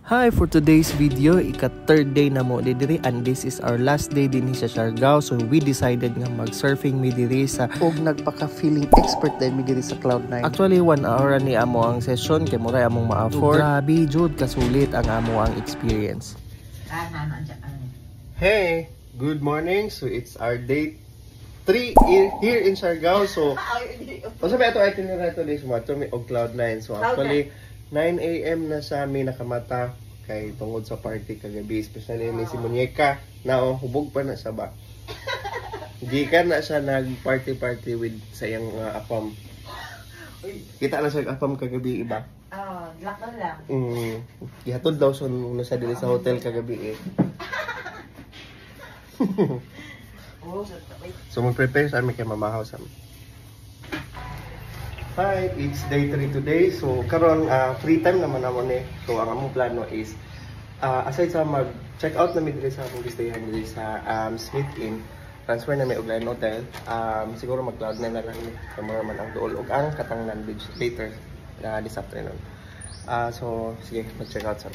Hi, for today's video, ika-third day na mo diri and this is our last day din sa Siargao. So we decided nga mag-surfing mi diri sa og nagpaka-feeling expert din mi diri sa Cloud9. Actually 1 hour ni amo ang session kay mura among ma-afford. Grabe jud kasulit ang amo ang experience. Hey, good morning. So it's our day 3 here in Siargao. So sabi ato itinerary today sumato mi og Cloud9. So actually 9 AM na sa amin nakamata kay tungod sa party kagabi, especially ni si Muñeca na hubog pa na sa ba. Gikan na siya nag-party with sayang apam. Kita na siya apam kagabi iba. Black na lang. Gihatod daw sa dili sa hotel kagabi eh. So mag-prepare sa amin kay mamahaw sa amin. Hi, it's day 3 today. So karon free time naman naman eh. So ang among plano is aside sa mag-check out namin dito sa among stayhan dito sa Smith Inn, transfer na may Uglayan Hotel. Siguro mag-Cloud9 na lang kamara man ang dool ug ang Katangnan Beach later this afternoon. So sige, mag-check out sa.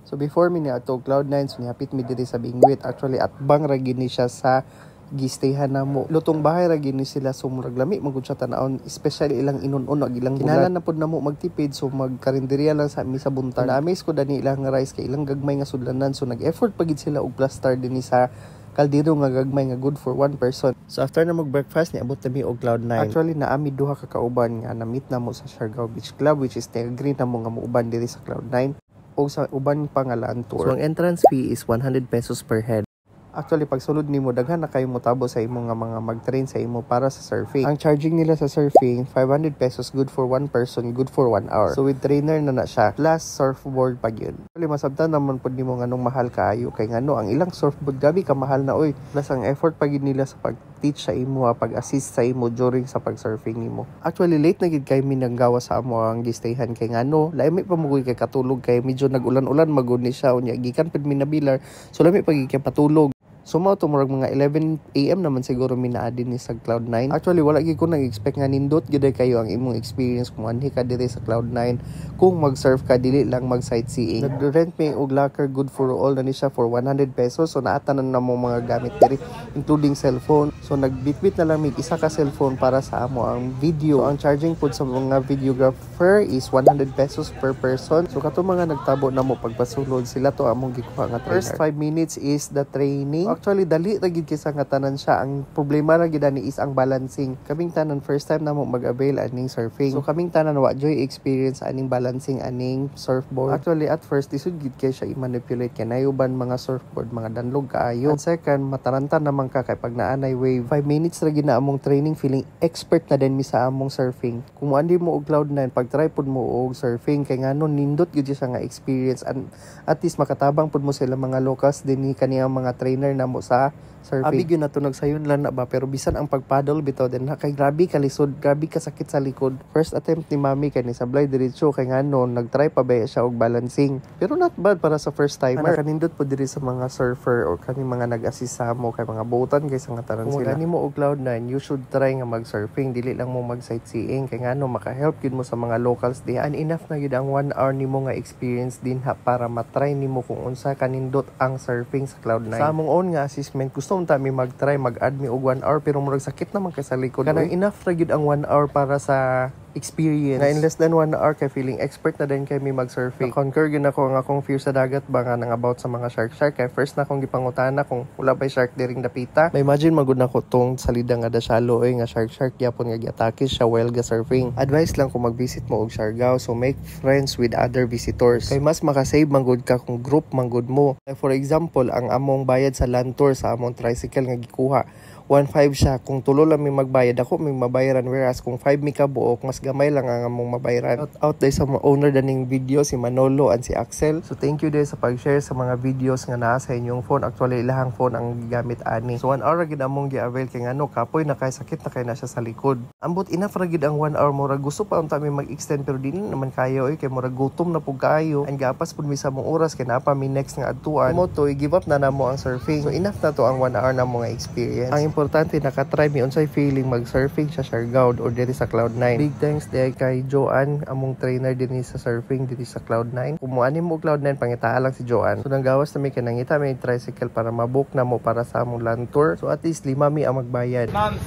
So before mi ni ato Cloud9, so nihapit mi diri sa Benguet. Actually at bang ra gini siya sa gistayhan na mo. Lutong bahay ra gini sila, so murag lami magud sa tan-aon, especially ilang inon-on ag ilang kinahanglan na pud namo magtipid, so magkarinderya lang sa mi sa buntag. Na-amaze ko dani ilang rice kay ilang gagmay nga sudlanan, so nag-effort pagid sila og plaster dinhi sa kaldero nga gagmay nga good for one person. So after na mag-breakfast ni abot mi og Cloud9. Actually naami duha ka kauban nga na-meet namo sa Siargao Beach Club, which is agree namo nga muuban diri sa Cloud9 o sa uban pa nga land tour. So ang entrance fee is 100 pesos per head. Actually, pag sulod nimo daghan na kayo motabo sa imo nga mga mag-train sa imo para sa surfing. Ang charging nila sa surfing, 500 pesos good for one person, good for 1 hour. So with trainer na siya, plus surfboard pag yun. Actually, masabtan naman po nimo nganong mahal kaayo kay ngano ang ilang surfboard gabi ka mahal na oy. Plus ang effort pag nila sa pag-teach sa imo, pag-assist sa imo during sa pag-surfing nimo. Actually, late na gid kay mi nanggawa sa amo ang gistayhan kay ngano, laimi pa mo kay katulog kay medyo nag-ulan-ulan magud ni siya unya gikan pud mi nabilar. So lami pag kay patulog. So mao tumurag mga 11 AM naman siguro minaadi ni sa Cloud9. Actually wala gyud ko nag-expect nga nindot gyud kayo ang imong experience kung anhi ka diri sa Cloud9 kung mag-surf ka dili lang mag-sightseeing. Nag-rent mi og locker good for all na ni siya for 100 pesos. So naatanan na mo mga gamit diri including cellphone. So nagbitbit na lang mig isa ka cellphone para sa amo ang video. Ang charging pod sa mga videographer is 100 pesos per person. So kato mga nagtabo na mo pagpasulod sila to among gikuha nga trainer. First 5 minutes is the training. Actually dali ra gid kisa nga tanan siya. Ang problema ra gid ani is ang balancing. Kaming tanan first time na mo mag-avail aning surfing. So kaming tanan wa joy experience aning balancing aning surfboard. Actually at first isud gid kay siya i-manipulate kay nayuban mga surfboard mga danlog kaayo. And second mataranta naman ka kay pag naanay wave. 5 minutes ra gid na among training, feeling expert na din mi sa among surfing. Kung andi mo og Cloud9 pag try pud mo og surfing kay ngano nindot gid siya nga experience and at least makatabang pud mo sila mga locals dinhi kaniyang mga trainer na mo sa surfing. Abi gyud nato nagsayon lang na ba, pero bisan ang pagpaddle bitaw din kay grabe ka lisod, grabe ka sakit sa likod. First attempt ni mami kay ni sablay diretso kay ngano nagtry pa ba siya og balancing. Pero not bad para sa first timer. Kanindot po diri sa mga surfer or kani mga nag-assist sa mo kay mga botan kay sa nga tanan sila. Kung mo og Cloud9, you should try nga mag-surfing, dili lang mo mag-sightseeing kay ngano maka-help gyud mo sa mga locals di. And enough na gyud ang 1 hour nimo nga experience din para matry nimo kung unsa kanindot ang surfing sa Cloud9. Sa among own nga assessment, gusto unta mi mag-try mag-add mi og 1 hour pero murag sakit naman kay sa likod. Kanang enough ra gyud ang 1 hour para sa experience. Na in less than 1 hour kay feeling expert na din kay mi mag-surfing. Na-conquer gyud ako ang akong fear sa dagat ba nga nang about sa mga shark kay first na akong gipangutana kung wala bay shark diring dapita. May imagine magud nako tong salida nga da shallow nga shark gyapon nga giatake siya while ga surfing. Advice lang kung mag-visit mo og Siargao, so make friends with other visitors. Kay mas makasave manggod ka kung group manggod mo. Like for example, ang among bayad sa land tour sa among tricycle nga gikuha 1.5 siya. Kung tulo lang may magbayad ako, may mabayaran. Whereas kung 5 mi ka buok, mas gamay lang ang among mabayaran. Out day sa mga owner daning video, si Manolo and si Axel. So thank you din sa pag-share sa mga videos nga naa sa inyong phone. Actually, ilahang phone ang gigamit ani. So 1 hour ra gid among gi-avail kay ngano kapoy na kay sakit na kay na siya sa likod. Ambot enough ra gid ang 1 hour mo ra. Gusto pa unta mi mag-extend pero dili naman kayo kay mura gutom na pug kayo. And gapas pud mi sa mong oras kay naa pa mi next nga adtuan. Mo to i-give up na namo ang surfing. So enough na to ang 1 hour na mo nga experience. Ang importante nakatry mi unsay feeling mag-surfing sa Siargao or diri sa Cloud9. Big thanks day kay Joan, among trainer dinhi sa surfing diri sa Cloud9. Kumuani mo Cloud9 pangitaa lang si Joan. So nanggawas na mi kay nangita mi tricycle para mabook na mo para sa among land tour. So at least 5 mi ang magbayad. Ma'am,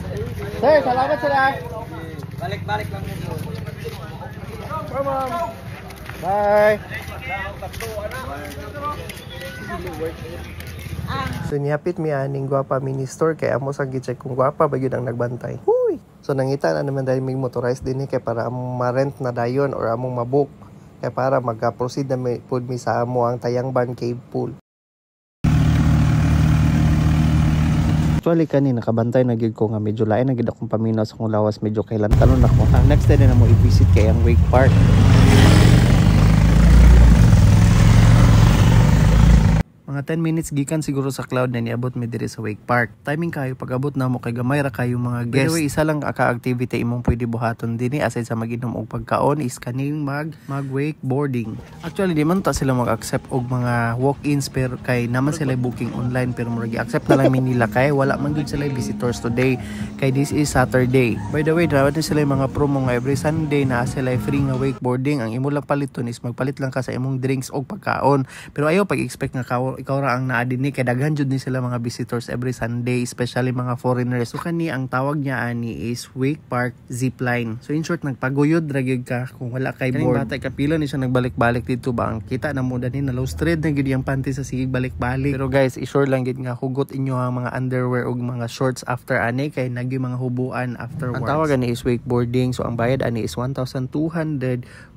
sir, salamat sila. Balik-balik lang mo. Come on. Bye. So nihapit mi aning gwapa mini store kay amo sang gi-check kung gwapa ba yun ang nagbantay. Huy! So nangita na naman dahil may motorized din kay para among ma-rent na dayon or among mabook kay para mag-proceed na pud mi sa amo ang Tayangban Cave Pool. Actually kani nakabantay na gyud ko nga medyo lain na gyud akong paminaw sa kong lawas, medyo kailan tanon ako. Ang next day na mo i-visit kay ang Wake Park. Mga 10 minutes gikan siguro sa Cloud9 niabot mi diri sa Wake Park. Timing kayo pag abot na mo kay gamay ra kayo mga guests. By the way, isa lang ka-activity imong pwede buhaton dinhi aside sa mag-inom og pagkaon is kaning mag-wakeboarding. Actually di man ta sila mag-accept og mga walk-ins pero kay naman sila booking online pero murag i-accept na lang nila kay wala man gud sila visitors today kay this is Saturday. By the way, dapat sila mga promo nga every Sunday na sila free nga wakeboarding. Ang imo lang paliton is magpalit lang ka sa imong drinks og pagkaon. Pero ayaw pag-expect nga ikaw ra ang naa dinhi kay daghan jud ni sila mga visitors every Sunday, especially mga foreigners. So kani ang tawag niya ani is Wake Park Zipline. So in short nagpaguyod ra gyud ka kung wala kay board. Batay kapila ni siya nagbalik-balik dito ba ang kita na mo dani na low thread na gyud yang panty sa sige balik-balik. Pero guys, i-sure lang gyud nga hugot inyo ang mga underwear ug mga shorts after ani kay nagyo mga hubuan afterwards. Ang tawag ani is wakeboarding. So ang bayad ani is 1,200,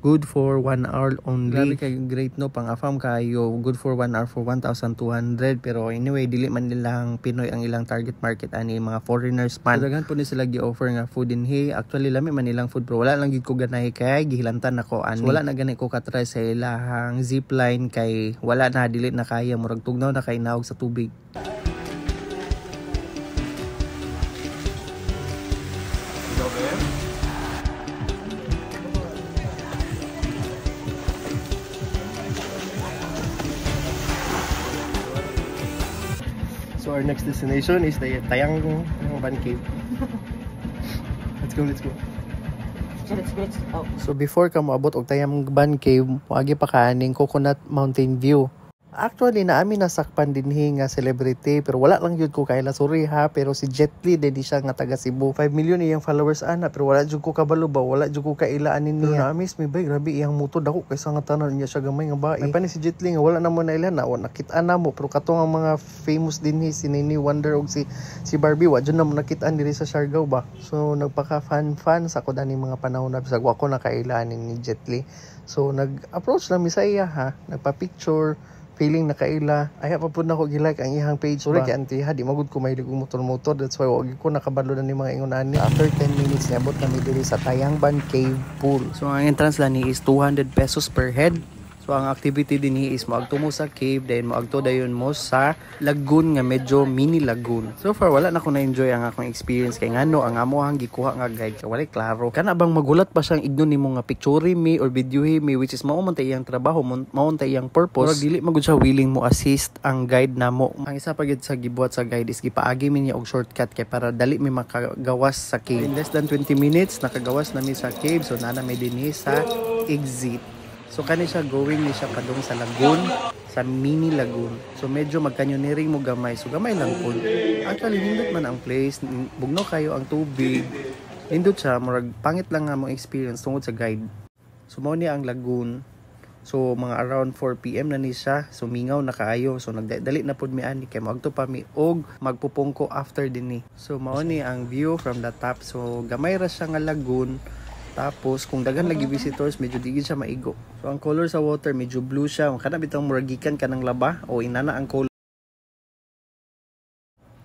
good for 1 hour only. Grabe kay great no, pang afam kayo, good for 1 hour for 1,200. Pero anyway, dili man nilang Pinoy ang ilang target market ani mga foreigners man. So, daghan po ni sila gi-offer nga food in here. Actually lami man nilang food pero wala lang gid ko ganahi kay gihilantan ako ani. So, wala na gani ko katry sa ilahang zipline kay wala na, dili na kaya, murag tugnaw na kay naog sa tubig. So our next destination is the Tayangban Cave. Let's go. Let's go. So before ka moabot og Tayangban Cave, wagi pa kaaning Coconut Mountain View. Actually, naami nasakpan dinhi nga celebrity pero wala lang jud ko kaila, sorry ha, pero si Jet Li din siya nga taga Cebu. 5 million iyang followers ana pero wala jud ko kabalo ba, wala jud ko kailaan niya. Naamis mi bay, grabe iyang moto dako kaysa nga tanan niya siya gamay nga bae. May pa ni si Jet Li nga wala na mo na ilan na nakita na mo pero katong ang mga famous dinhi si Nini Wonder og si Barbie wa jud na mo nakitaan diri sa Siargao ba. So nagpaka fan sa ko dani mga panahon na bisag wa ko na kailaan ni Jet Li. So nag-approach lang mi sa iya ha, nagpa-picture, feeling nakaila. Ay pa pud nako gilike ang ihang page. Sorry kay auntie ha, di magud ko mahilig og motor. That's why wag ko nakabalo na ni mga ingon ani. After 10 minutes niabot kami diri sa Tayangban Cave Pool. So ang entrance lang ni is 200 pesos per head. So ang activity din is moagto mo sa cave, then moagto dayon mo sa lagoon nga medyo mini lagoon. So far wala na ko na-enjoy ang akong experience kay ngano ang amo hang gikuha nga guide kay wala klaro. Kana bang magulat pa siyang ignon nimo nga picture mi or video mi, which is mao man tay iyang trabaho, mao tay iyang purpose. Pero dili magud siya willing mo assist ang guide namo. Ang isa pa gid sa gibuhat sa guide is gipaagi mi niya og shortcut kay para dali mi makagawas sa cave. In less than 20 minutes nakagawas na mi sa cave. So nana mi dinhi sa exit. So kani siya going ni siya padung sa lagoon, sa mini lagoon. So medyo magcanyoneering mo gamay. So gamay lang po. Actually nindot man ang place, bugno kayo ang tubig. Nindot siya, murag pangit lang nga mo experience tungod sa guide. So mao ni ang lagoon. So mga around 4 PM na ni siya. So mingaw na kaayo. So nagdali na pud mi ani kay magto pa mi og magpupungko after dinhi. So mao ni ang view from the top. So gamay ra siya nga lagoon. Tapos kung daghan lagi visitors medyo digid siya maigo. So ang color sa water medyo blue siya. Kana bitang muragikan kanang laba o inana ang color.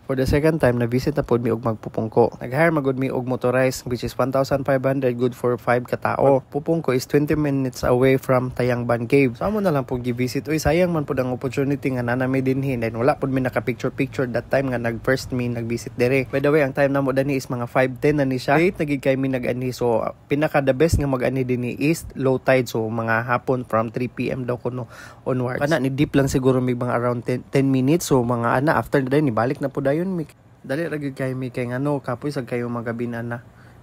For the second time, na-visit na po mi og magpupungko. Nag-hire magud mi og motorized which is 1,500, good for 5 katao. Pupungko is 20 minutes away from Tayangban Cave. So amo na lang po gi-visit. Uy, sayang man po ang opportunity nga nanami dinhi. Then wala po mi naka-picture that time nga nag-first mi nag-visit dire. By the way, ang time namo dani is mga 5:10 na ni siya. Late nagig kay mi nag-ani. So pinaka the best nga mag-ani dinhi is low tide. So mga hapon from 3 PM daw kuno onwards. Kana ni deep lang siguro may mga around 10 minutes. So mga ana after na ni balik na po dayon mi. Dali ra gyud kay mi kay ngano kapoy sag kayo magabinan na.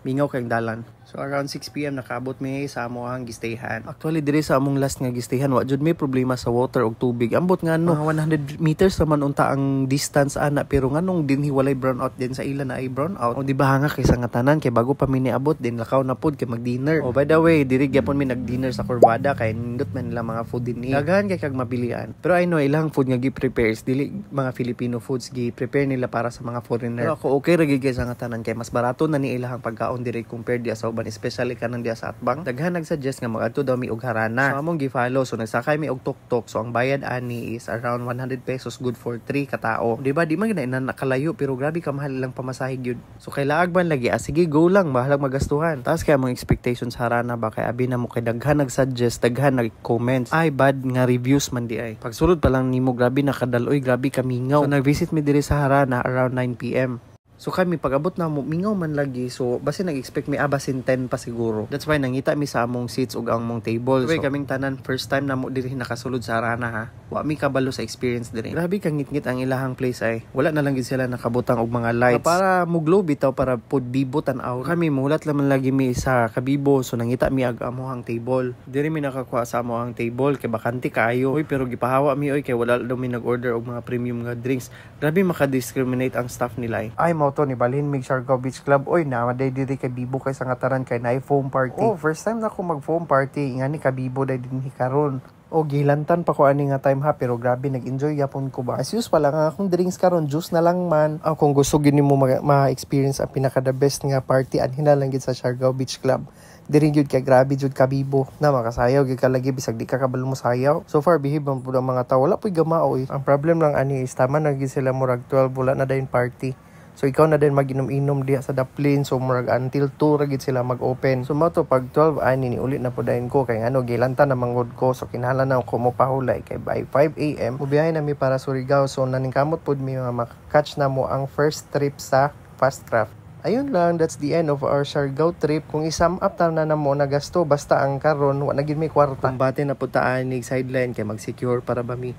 Mingaw kayong dalan. So around 6 PM nakaabot mi sa amoang gistayhan. Actually diri sa among last nga gistayhan wa jud may problema sa water ug tubig. Ambot nga no, mga 100 meters naman unta ang distance ana pero nganong dinhi walay brown out din sa ila na ay brown out. O di ba hanga kay sa ngatanan kay bago pa mi niabot din lakaw na pod kay mag-dinner. Oh by the way, diri gyapon mi nag-dinner sa Corvada kay nindot man nila mga food din ni. Daghan kay kag mabilian. Pero I know ilang food nga gi-prepares dili mga Filipino foods gi-prepare nila para sa mga foreigner. Pero ako okay ra gyud sa ngatanan kay mas barato na ni ilahang pagkaon diri compared dia sa uban especially kanang dia sa atbang. Daghan nagsuggest nga magadto daw mi og harana. So among gi-follow so nagsakay mi og tuk-tuk. So ang bayad ani is around 100 pesos good for 3 ka tao. Di ba di man na nakalayo pero grabe ka mahal lang pamasahe gyud. So kay laag man lagi sige go lang bahalag magastuhan. Taas kay among expectations sa harana ba kay abi na mo kay daghan nagsuggest daghan nag-comments ay bad nga reviews man di ay. Pagsulod pa lang nimo grabe nakadaloy grabe kamingaw. So nag-visit mi diri sa harana around 9 PM. So kami pag-abot na mo mingaw man lagi so basi nag-expect mi abasin 10 pa siguro. That's why nangita mi sa among seats ug among table. So kaming tanan first time na mo diri nakasulod sa arana ha. Wa mi kabalo sa experience diri. Grabe kang ngit-ngit ang ilahang place ay. Wala na lang gid sila nakabutang og mga lights para muglo bitaw para pud bibo tan-aw. Kami mulat laman lagi mi sa kabibo so nangita mi ag amohang table. Diri mi nakakuha sa amohang table kay bakante kaayo. Oy pero gipahawa mi oy kay wala daw mi nag-order og mga premium nga drinks. Grabe maka-discriminate ang staff nila ay to ni balhin mig Siargao Beach Club oy na day diri kay bibo kay sa ngataran kay naay foam party. Oh, first time na ko mag foam party ngani ka bibo day dinhi karon. O gilantan pa ko ani nga time ha pero grabe nag-enjoy yapon ko ba. As usual lang akong drinks karon juice na lang man. Kung gusto gid nimo ma-experience ang pinaka the best nga party anhin na lang gid sa Siargao Beach Club. Diri jud kay grabe jud kabibo na makasayaw gyud ka lagi bisag di ka kabalo mo sayaw. So far behave man pud ang mga tawo wala puy gamao oy. Ang problem lang ani is tama na gid sila murag 12 wala na dayon party. So ikaw na din mag-inom-inom diha sa Daplin so murag until 2 ra gid sila mag-open. So mo to pag 12 ani ni ulit na pud dayon ko kay ano gilanta na mangod ko so kinahanglan na ko mo pahulay kay by 5 AM ubiyahe na mi para Surigao so naningkamot pud mi makatch na mo ang first trip sa Fast Craft. Ayun lang, that's the end of our Siargao trip. Kung isum up ta na mo na gasto basta ang karon wa na gid may kwarta. Kumbate na pud taan ni sideline kay mag-secure para ba mi